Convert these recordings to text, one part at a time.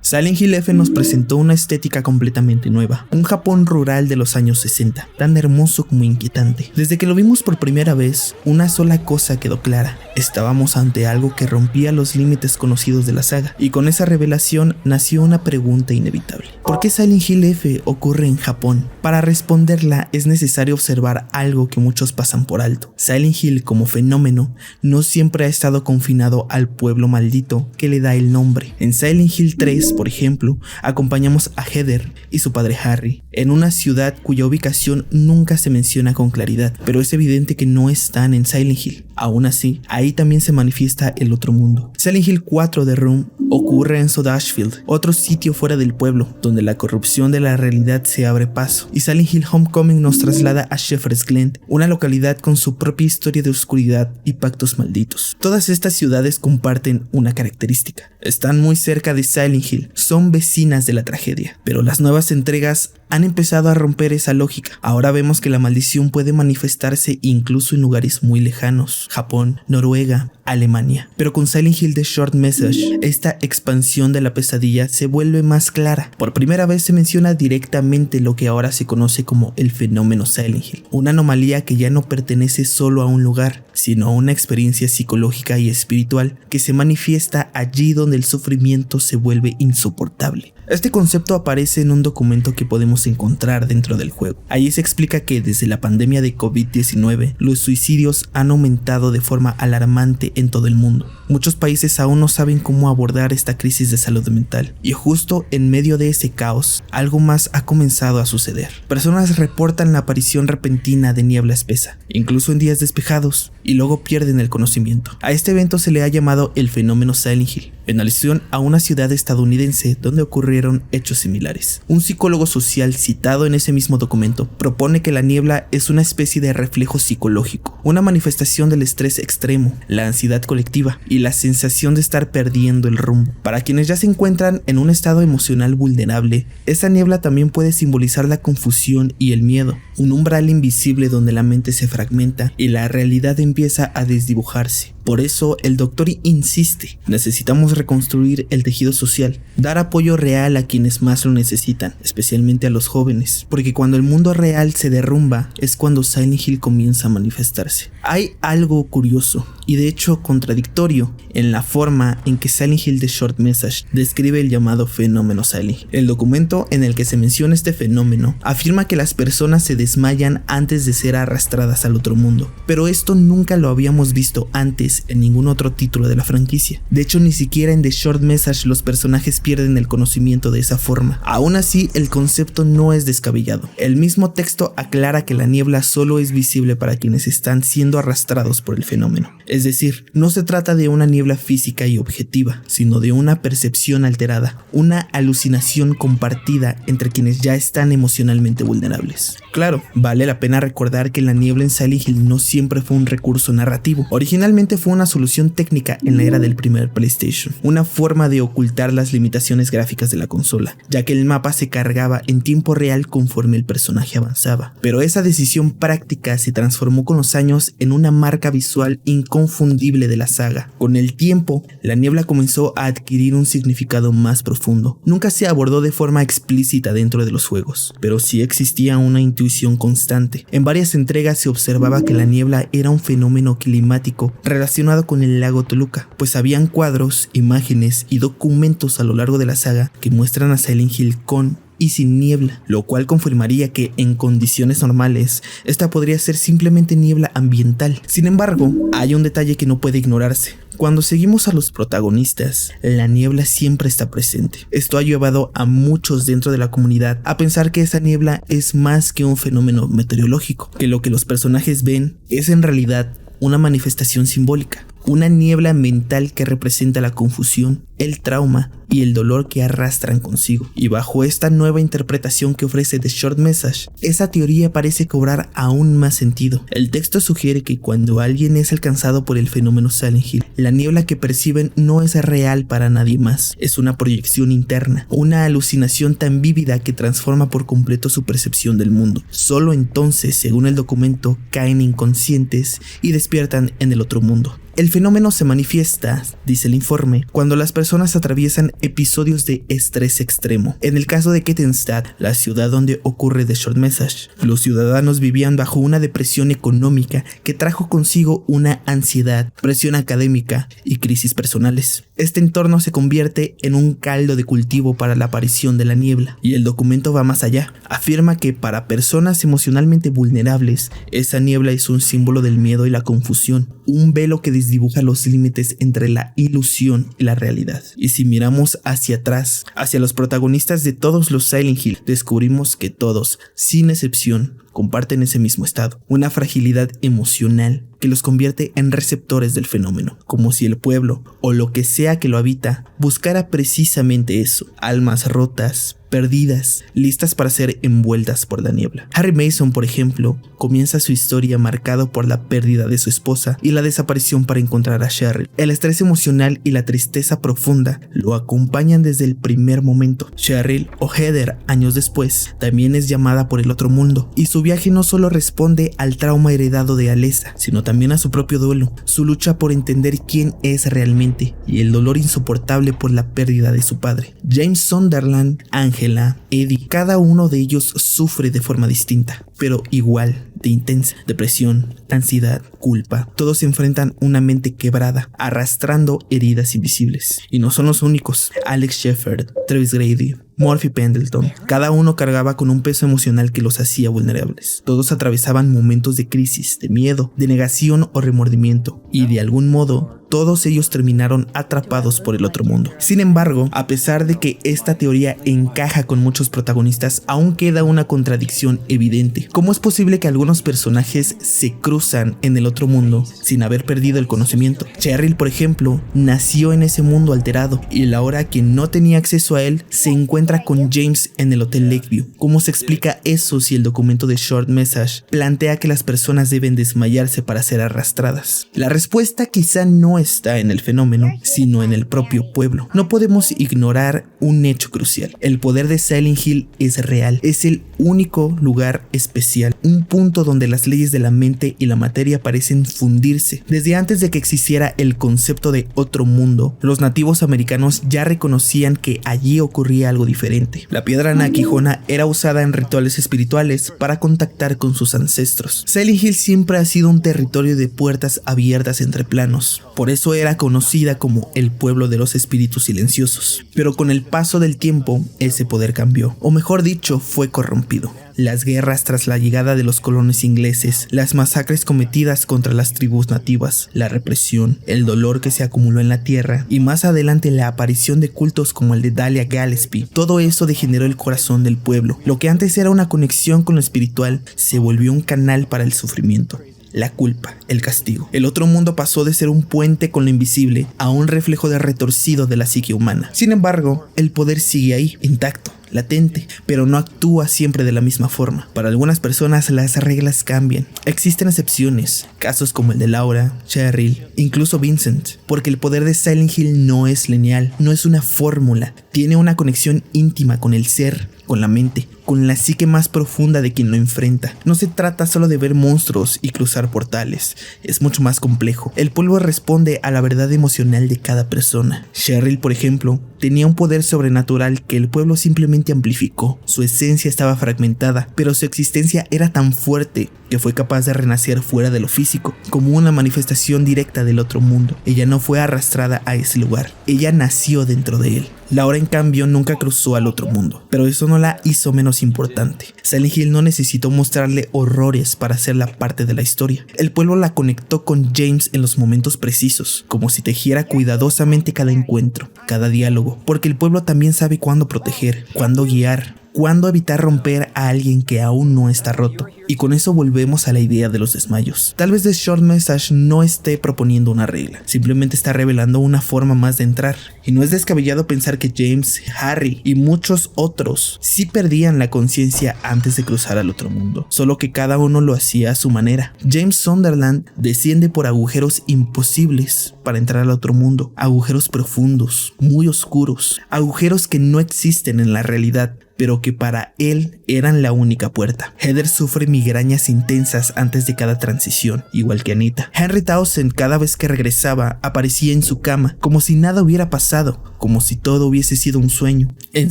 Silent Hill F nos presentó una estética completamente nueva, un Japón rural de los años 60, tan hermoso como inquietante. Desde que lo vimos por primera vez, una sola cosa quedó clara: estábamos ante algo que rompía los límites conocidos de la saga, y con esa revelación nació una pregunta inevitable: ¿por qué Silent Hill F ocurre en Japón? Para responderla es necesario observar algo que muchos pasan por alto. Silent Hill como fenómeno no siempre ha estado confinado al pueblo maldito que le da el nombre. En Silent Hill 3, por ejemplo, acompañamos a Heather y su padre Harry en una ciudad cuya ubicación nunca se menciona con claridad, pero es evidente que no están en Silent Hill. Aún así, ahí también se manifiesta el otro mundo. Silent Hill 4 The Room ocurre en Sodashfield, otro sitio fuera del pueblo, donde la corrupción de la realidad se abre paso. Y Silent Hill Homecoming nos traslada a Shepherd's Glen, una localidad con su propia historia de oscuridad y pactos malditos. Todas estas ciudades comparten una característica: están muy cerca de Silent Hill, son vecinas de la tragedia. Pero las nuevas entregas han empezado a romper esa lógica. Ahora vemos que la maldición puede manifestarse incluso en lugares muy lejanos: Japón, Noruega, Alemania. Pero con Silent Hill The Short Message, esta expansión de la pesadilla se vuelve más clara. Por primera vez se menciona directamente lo que ahora se conoce como el fenómeno Silent Hill, una anomalía que ya no pertenece solo a un lugar, sino a una experiencia psicológica y espiritual que se manifiesta allí donde el sufrimiento se vuelve insoportable. Este concepto aparece en un documento que podemos encontrar dentro del juego. Allí se explica que desde la pandemia de COVID-19, los suicidios han aumentado de forma alarmante en todo el mundo. Muchos países aún no saben cómo abordar esta crisis de salud mental, y justo en medio de ese caos, algo más ha comenzado a suceder. Personas reportan la aparición repentina de niebla espesa, incluso en días despejados, y luego pierden el conocimiento. A este evento se le ha llamado el fenómeno Silent Hill, en alusión a una ciudad estadounidense donde ocurrieron hechos similares. Un psicólogo social citado en ese mismo documento propone que la niebla es una especie de reflejo psicológico, una manifestación del estrés extremo, la ansiedad colectiva y la sensación de estar perdiendo el rumbo. Para quienes ya se encuentran en un estado emocional vulnerable, esa niebla también puede simbolizar la confusión y el miedo, un umbral invisible donde la mente se fragmenta y la realidad empieza a desdibujarse. Por eso el doctor insiste: necesitamos reconstruir el tejido social, dar apoyo real a quienes más lo necesitan, especialmente a los jóvenes, porque cuando el mundo real se derrumba es cuando Silent Hill comienza a manifestarse. Hay algo curioso y de hecho contradictorio en la forma en que Silent Hill The Short Message describe el llamado fenómeno Silent Hill. El documento en el que se menciona este fenómeno afirma que las personas se desmayan antes de ser arrastradas al otro mundo, pero esto nunca lo habíamos visto antes en ningún otro título de la franquicia. De hecho, ni siquiera en The Short Message los personajes pierden el conocimiento de esa forma. Aún así, el concepto no es descabellado. El mismo texto aclara que la niebla solo es visible para quienes están siendo arrastrados por el fenómeno. Es decir, no se trata de una niebla física y objetiva, sino de una percepción alterada, una alucinación compartida entre quienes ya están emocionalmente vulnerables. Claro, vale la pena recordar que la niebla en Silent Hill no siempre fue un recurso narrativo. Originalmente fue una solución técnica en la era del primer PlayStation, una forma de ocultar las limitaciones gráficas de la consola, ya que el mapa se cargaba en tiempo real conforme el personaje avanzaba. Pero esa decisión práctica se transformó con los años en una marca visual inconfundible de la saga. Con el tiempo, la niebla comenzó a adquirir un significado más profundo. Nunca se abordó de forma explícita dentro de los juegos, pero sí existía una intuición constante. En varias entregas se observaba que la niebla era un fenómeno climático relacionado con el lago Toluca, pues habían cuadros, imágenes y documentos a lo largo de la saga que muestran a Silent Hill con y sin niebla, lo cual confirmaría que en condiciones normales esta podría ser simplemente niebla ambiental. Sin embargo, hay un detalle que no puede ignorarse. Cuando seguimos a los protagonistas, la niebla siempre está presente. Esto ha llevado a muchos dentro de la comunidad a pensar que esa niebla es más que un fenómeno meteorológico, que lo que los personajes ven es en realidad una manifestación simbólica, una niebla mental que representa la confusión, el trauma y el dolor que arrastran consigo. Y bajo esta nueva interpretación que ofrece The Short Message, esa teoría parece cobrar aún más sentido. El texto sugiere que cuando alguien es alcanzado por el fenómeno Silent Hill, la niebla que perciben no es real para nadie más, es una proyección interna, una alucinación tan vívida que transforma por completo su percepción del mundo. Solo entonces, según el documento, caen inconscientes y despiertan en el otro mundo. El fenómeno se manifiesta, dice el informe, cuando las personas atraviesan episodios de estrés extremo. En el caso de Kettenstadt, la ciudad donde ocurre The Short Message, los ciudadanos vivían bajo una depresión económica que trajo consigo una ansiedad, presión académica y crisis personales. Este entorno se convierte en un caldo de cultivo para la aparición de la niebla, y el documento va más allá. Afirma que para personas emocionalmente vulnerables, esa niebla es un símbolo del miedo y la confusión, un velo que desdibuja los límites entre la ilusión y la realidad. Y si miramos hacia atrás, hacia los protagonistas de todos los Silent Hill, descubrimos que todos, sin excepción, comparten ese mismo estado, una fragilidad emocional que los convierte en receptores del fenómeno, como si el pueblo, o lo que sea que lo habita, buscara precisamente eso, almas rotas, perdidas, listas para ser envueltas por la niebla. Harry Mason, por ejemplo, comienza su historia marcado por la pérdida de su esposa y la desaparición para encontrar a Cheryl. El estrés emocional y la tristeza profunda lo acompañan desde el primer momento. Cheryl, o Heather años después, también es llamada por el otro mundo, y su viaje no solo responde al trauma heredado de Alessa, sino también a su propio duelo, su lucha por entender quién es realmente y el dolor insoportable por la pérdida de su padre. James Sunderland, Angela, Eddie, cada uno de ellos sufre de forma distinta, pero igual de intensa. Depresión, ansiedad, culpa, todos se enfrentan una mente quebrada, arrastrando heridas invisibles. Y no son los únicos. Alex Shepard, Travis Grady, Murphy Pendleton, cada uno cargaba con un peso emocional que los hacía vulnerables. Todos atravesaban momentos de crisis, de miedo, de negación o remordimiento, y de algún modo todos ellos terminaron atrapados por el otro mundo. Sin embargo, a pesar de que esta teoría encaja con muchos protagonistas, aún queda una contradicción evidente. ¿Cómo es posible que algunos personajes se cruzan en el otro mundo sin haber perdido el conocimiento? Cheryl, por ejemplo, nació en ese mundo alterado, y Laura, quien no tenía acceso a él, se encuentra con James en el Hotel Lakeview. ¿Cómo se explica eso si el documento de Short Message plantea que las personas deben desmayarse para ser arrastradas? La respuesta quizá no está en el fenómeno, sino en el propio pueblo. No podemos ignorar un hecho crucial. El poder de Silent Hill es real, es el único lugar especial, un punto donde las leyes de la mente y la materia parecen fundirse. Desde antes de que existiera el concepto de otro mundo, los nativos americanos ya reconocían que allí ocurría algo diferente. La piedra naquijona era usada en rituales espirituales para contactar con sus ancestros. Silent Hill siempre ha sido un territorio de puertas abiertas entre planos. Por eso era conocida como el pueblo de los espíritus silenciosos. Pero con el paso del tiempo, ese poder cambió, o mejor dicho, fue corrompido. Las guerras tras la llegada de los colonos ingleses, las masacres cometidas contra las tribus nativas, la represión, el dolor que se acumuló en la tierra y más adelante la aparición de cultos como el de Dahlia Gillespie, todo eso degeneró el corazón del pueblo. Lo que antes era una conexión con lo espiritual se volvió un canal para el sufrimiento. La culpa, el castigo. El otro mundo pasó de ser un puente con lo invisible a un reflejo de retorcido de la psique humana. Sin embargo, el poder sigue ahí, intacto, latente, pero no actúa siempre de la misma forma. Para algunas personas las reglas cambian. Existen excepciones, casos como el de Laura, Cheryl, incluso Vincent, porque el poder de Silent Hill no es lineal, no es una fórmula, tiene una conexión íntima con el ser, con la mente, con la psique más profunda de quien lo enfrenta. No se trata solo de ver monstruos y cruzar portales, es mucho más complejo. El pueblo responde a la verdad emocional de cada persona. Cheryl, por ejemplo, tenía un poder sobrenatural que el pueblo simplemente amplificó. Su esencia estaba fragmentada, pero su existencia era tan fuerte que fue capaz de renacer fuera de lo físico, como una manifestación directa del otro mundo. Ella no fue arrastrada a ese lugar, ella nació dentro de él. Laura, en cambio, nunca cruzó al otro mundo, pero eso no la hizo menos importante. Silent Hill no necesitó mostrarle horrores para hacerla parte de la historia. El pueblo la conectó con James en los momentos precisos, como si tejiera cuidadosamente cada encuentro, cada diálogo, porque el pueblo también sabe cuándo proteger, cuándo guiar, cuándo evitar romper a alguien que aún no está roto. Y con eso volvemos a la idea de los desmayos. Tal vez The Short Message no esté proponiendo una regla, simplemente está revelando una forma más de entrar. Y no es descabellado pensar que James, Harry y muchos otros sí perdían la conciencia antes de cruzar al otro mundo, solo que cada uno lo hacía a su manera. James Sunderland desciende por agujeros imposibles para entrar al otro mundo, agujeros profundos, muy oscuros, agujeros que no existen en la realidad, pero que para él eran la única puerta. Heather sufre migrañas intensas antes de cada transición, igual que Anita. Henry Townsend, cada vez que regresaba, aparecía en su cama, como si nada hubiera pasado, como si todo hubiese sido un sueño. En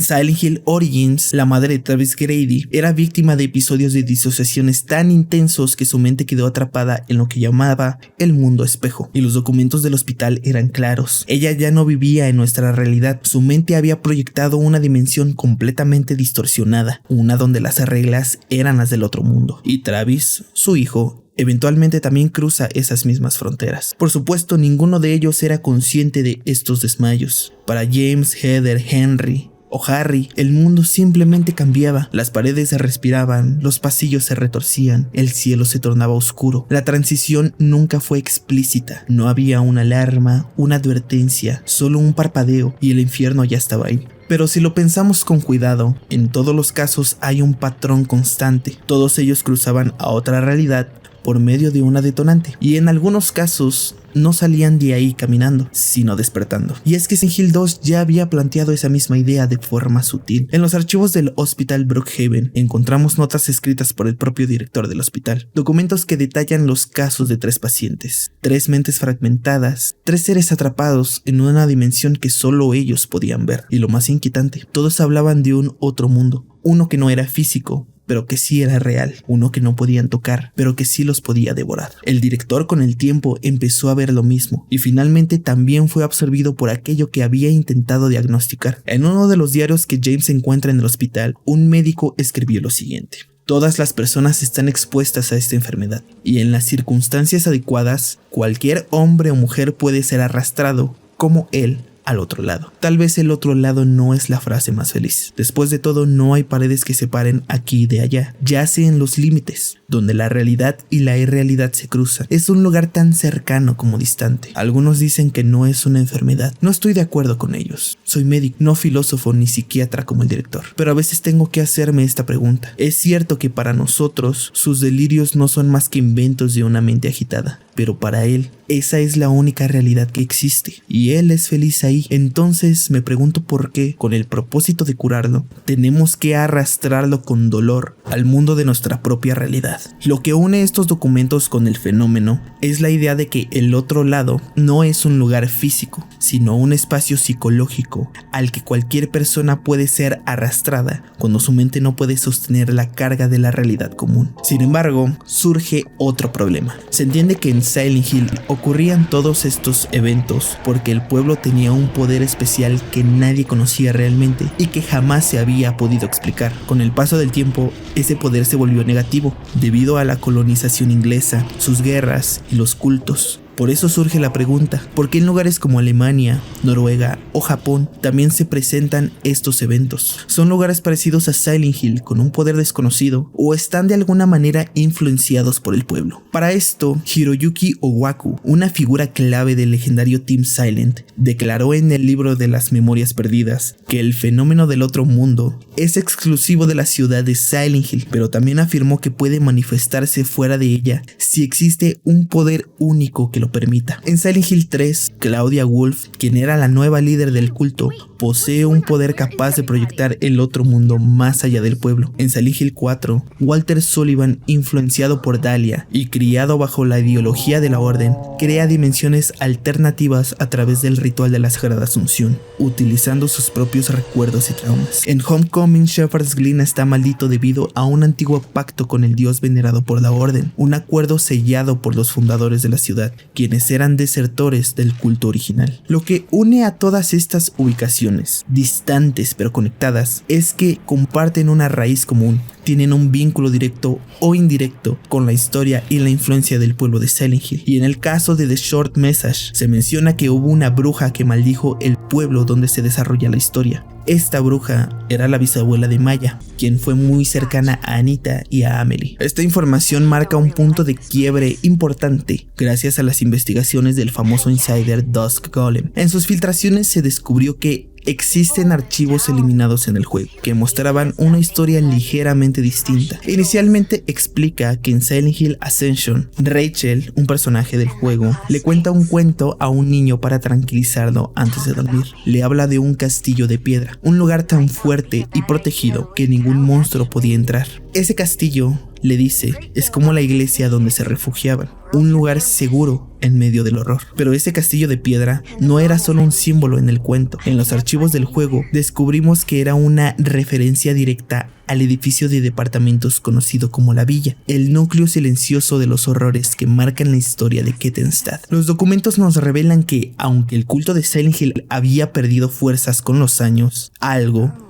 Silent Hill Origins, la madre de Travis Grady era víctima de episodios de disociaciones tan intensos que su mente quedó atrapada en lo que llamaba el mundo espejo, y los documentos del hospital eran claros. Ella ya no vivía en nuestra realidad, su mente había proyectado una dimensión completamente distorsionada, una donde las reglas eran las del otro mundo, y Travis, su hijo, eventualmente también cruza esas mismas fronteras. Por supuesto, ninguno de ellos era consciente de estos desmayos. Para James, Heather, Henry o Harry, el mundo simplemente cambiaba. Las paredes se respiraban, los pasillos se retorcían, el cielo se tornaba oscuro. La transición nunca fue explícita. No había una alarma, una advertencia, solo un parpadeo y el infierno ya estaba ahí. Pero si lo pensamos con cuidado, en todos los casos hay un patrón constante. Todos ellos cruzaban a otra realidad por medio de una detonante, y en algunos casos no salían de ahí caminando, sino despertando. Y es que Silent Hill 2 ya había planteado esa misma idea de forma sutil. En los archivos del Hospital Brookhaven encontramos notas escritas por el propio director del hospital, documentos que detallan los casos de 3 pacientes, 3 mentes fragmentadas, 3 seres atrapados en una dimensión que solo ellos podían ver. Y lo más inquietante, todos hablaban de un otro mundo, uno que no era físico, pero que sí era real, uno que no podían tocar, pero que sí los podía devorar. El director con el tiempo empezó a ver lo mismo, y finalmente también fue absorbido por aquello que había intentado diagnosticar. En uno de los diarios que James encuentra en el hospital, un médico escribió lo siguiente: todas las personas están expuestas a esta enfermedad, y en las circunstancias adecuadas, cualquier hombre o mujer puede ser arrastrado, como él, al otro lado. Tal vez el otro lado no es la frase más feliz. Después de todo, no hay paredes que separen aquí de allá. Yace en los límites, donde la realidad y la irrealidad se cruzan. Es un lugar tan cercano como distante. Algunos dicen que no es una enfermedad. No estoy de acuerdo con ellos. Soy médico, no filósofo ni psiquiatra como el director. Pero a veces tengo que hacerme esta pregunta. Es cierto que para nosotros, sus delirios no son más que inventos de una mente agitada. Pero para él, esa es la única realidad que existe, y él es feliz ahí. Entonces me pregunto por qué, con el propósito de curarlo, tenemos que arrastrarlo con dolor al mundo de nuestra propia realidad. Lo que une estos documentos con el fenómeno es la idea de que el otro lado no es un lugar físico, sino un espacio psicológico al que cualquier persona puede ser arrastrada cuando su mente no puede sostener la carga de la realidad común. Sin embargo, surge otro problema. Se entiende que en Silent Hill ocurrían todos estos eventos porque el pueblo tenía un poder especial que nadie conocía realmente y que jamás se había podido explicar. Con el paso del tiempo, ese poder se volvió negativo debido a la colonización inglesa, sus guerras y los cultos. Por eso surge la pregunta, ¿por qué en lugares como Alemania, Noruega o Japón también se presentan estos eventos? ¿Son lugares parecidos a Silent Hill con un poder desconocido o están de alguna manera influenciados por el pueblo? Para esto, Hiroyuki Owaku, una figura clave del legendario Team Silent, declaró en el libro de las Memorias Perdidas que el fenómeno del otro mundo es exclusivo de la ciudad de Silent Hill, pero también afirmó que puede manifestarse fuera de ella si existe un poder único que lo permita. En Silent Hill 3, Claudia Wolf, quien era la nueva líder del culto, posee un poder capaz de proyectar el otro mundo más allá del pueblo. En Silent Hill 4, Walter Sullivan, influenciado por Dahlia y criado bajo la ideología de la Orden, crea dimensiones alternativas a través del ritual de la Sagrada Asunción, utilizando sus propios recuerdos y traumas. En Homecoming, Shepherd's Glen está maldito debido a un antiguo pacto con el dios venerado por la Orden, un acuerdo sellado por los fundadores de la ciudad, quienes eran desertores del culto original. Lo que une a todas estas ubicaciones, distantes pero conectadas, es que comparten una raíz común, tienen un vínculo directo o indirecto con la historia y la influencia del pueblo de Silent Hill. Y en el caso de The Short Message, se menciona que hubo una bruja que maldijo el pueblo donde se desarrolla la historia. Esta bruja era la bisabuela de Maya, quien fue muy cercana a Anita y a Amelie. Esta información marca un punto de quiebre importante gracias a las investigaciones del famoso insider Dusk Golem. En sus filtraciones se descubrió que existen archivos eliminados en el juego que mostraban una historia ligeramente distinta. Inicialmente explica que en Silent Hill Ascension, Rachel, un personaje del juego, le cuenta un cuento a un niño para tranquilizarlo antes de dormir. Le habla de un castillo de piedra, un lugar tan fuerte y protegido que ningún monstruo podía entrar. Ese castillo, le dice, es como la iglesia donde se refugiaban, un lugar seguro en medio del horror. Pero ese castillo de piedra no era solo un símbolo en el cuento. En los archivos del juego descubrimos que era una referencia directa al edificio de departamentos conocido como La Villa, el núcleo silencioso de los horrores que marcan la historia de Kettenstad. Los documentos nos revelan que, aunque el culto de Silent Hill había perdido fuerzas con los años,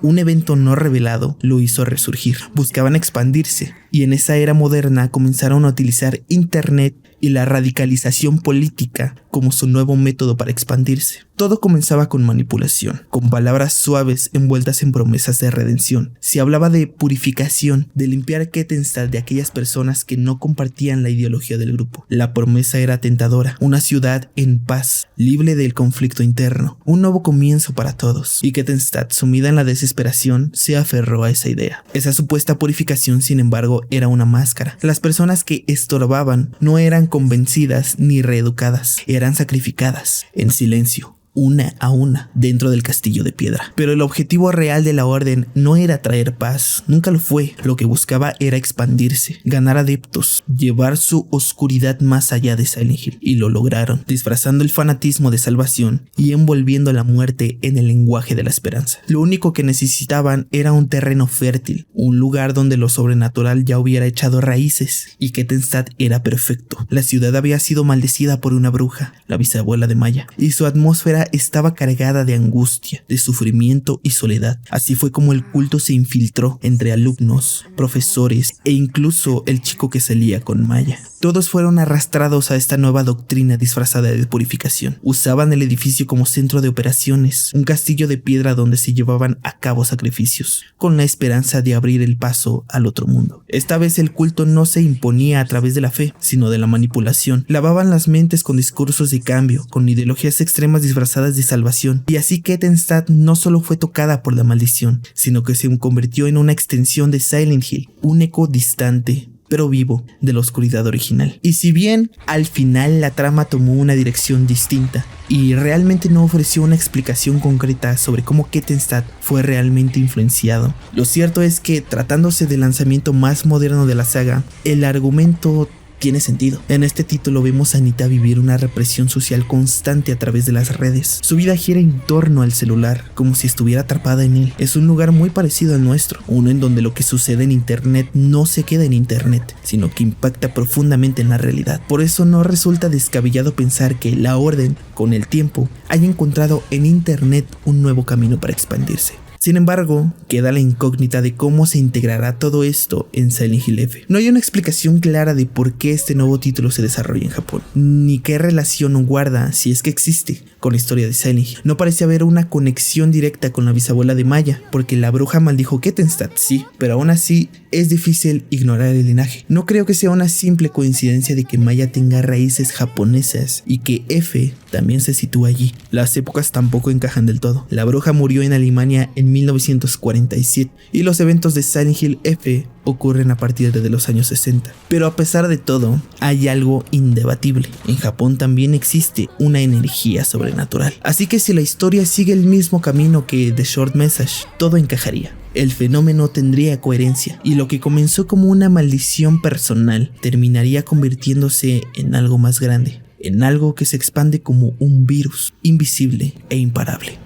un evento no revelado, lo hizo resurgir. Buscaban expandirse, y en esa era moderna comenzaron a utilizar internet y la radicalización política como su nuevo método para expandirse. Todo comenzaba con manipulación, con palabras suaves envueltas en promesas de redención. Se hablaba de purificación, de limpiar Kettenstad de aquellas personas que no compartían la ideología del grupo. La promesa era tentadora, una ciudad en paz, libre del conflicto interno, un nuevo comienzo para todos. Y Kettenstad, sumida en la desesperación, se aferró a esa idea. Esa supuesta purificación, sin embargo, era una máscara. Las personas que estorbaban no eran convencidas ni reeducadas, eran sacrificadas en silencio, una a una, dentro del castillo de piedra. Pero el objetivo real de la orden no era traer paz, nunca lo fue. Lo que buscaba era expandirse, ganar adeptos, llevar su oscuridad más allá de Silent Hill. Y lo lograron, disfrazando el fanatismo de salvación y envolviendo la muerte en el lenguaje de la esperanza. Lo único que necesitaban era un terreno fértil, un lugar donde lo sobrenatural ya hubiera echado raíces, y Kettenstad era perfecto. La ciudad había sido maldecida por una bruja, la bisabuela de Maya, y su atmósfera estaba cargada de angustia, de sufrimiento y soledad. Así fue como el culto se infiltró entre alumnos, profesores e incluso el chico que salía con Maya. Todos fueron arrastrados a esta nueva doctrina disfrazada de purificación. Usaban el edificio como centro de operaciones, un castillo de piedra donde se llevaban a cabo sacrificios, con la esperanza de abrir el paso al otro mundo. Esta vez el culto no se imponía a través de la fe, sino de la manipulación. Lavaban las mentes con discursos de cambio, con ideologías extremas disfrazadas de salvación. Y así Kettenstad no solo fue tocada por la maldición, sino que se convirtió en una extensión de Silent Hill, un eco distante pero vivo de la oscuridad original. Y si bien al final la trama tomó una dirección distinta y realmente no ofreció una explicación concreta sobre cómo Kettenstad fue realmente influenciado, lo cierto es que, tratándose del lanzamiento más moderno de la saga, el argumento tiene sentido. En este título vemos a Anita vivir una represión social constante a través de las redes. Su vida gira en torno al celular, como si estuviera atrapada en él. Es un lugar muy parecido al nuestro, uno en donde lo que sucede en internet no se queda en internet, sino que impacta profundamente en la realidad. Por eso no resulta descabellado pensar que la Orden, con el tiempo, haya encontrado en internet un nuevo camino para expandirse. Sin embargo, queda la incógnita de cómo se integrará todo esto en Silent Hill F. No hay una explicación clara de por qué este nuevo título se desarrolla en Japón, ni qué relación guarda, si es que existe, con la historia de Silent Hill. No parece haber una conexión directa con la bisabuela de Maya, porque la bruja maldijo Kettenstad, sí, pero aún así es difícil ignorar el linaje. No creo que sea una simple coincidencia de que Maya tenga raíces japonesas y que F también se sitúa allí. Las épocas tampoco encajan del todo. La bruja murió en Alemania en 1947 y los eventos de Silent Hill F ocurren a partir de los años 60. Pero a pesar de todo, hay algo indebatible. En Japón también existe una energía sobrenatural. Así que si la historia sigue el mismo camino que The Short Message, todo encajaría. El fenómeno tendría coherencia y lo que comenzó como una maldición personal terminaría convirtiéndose en algo más grande, en algo que se expande como un virus invisible e imparable.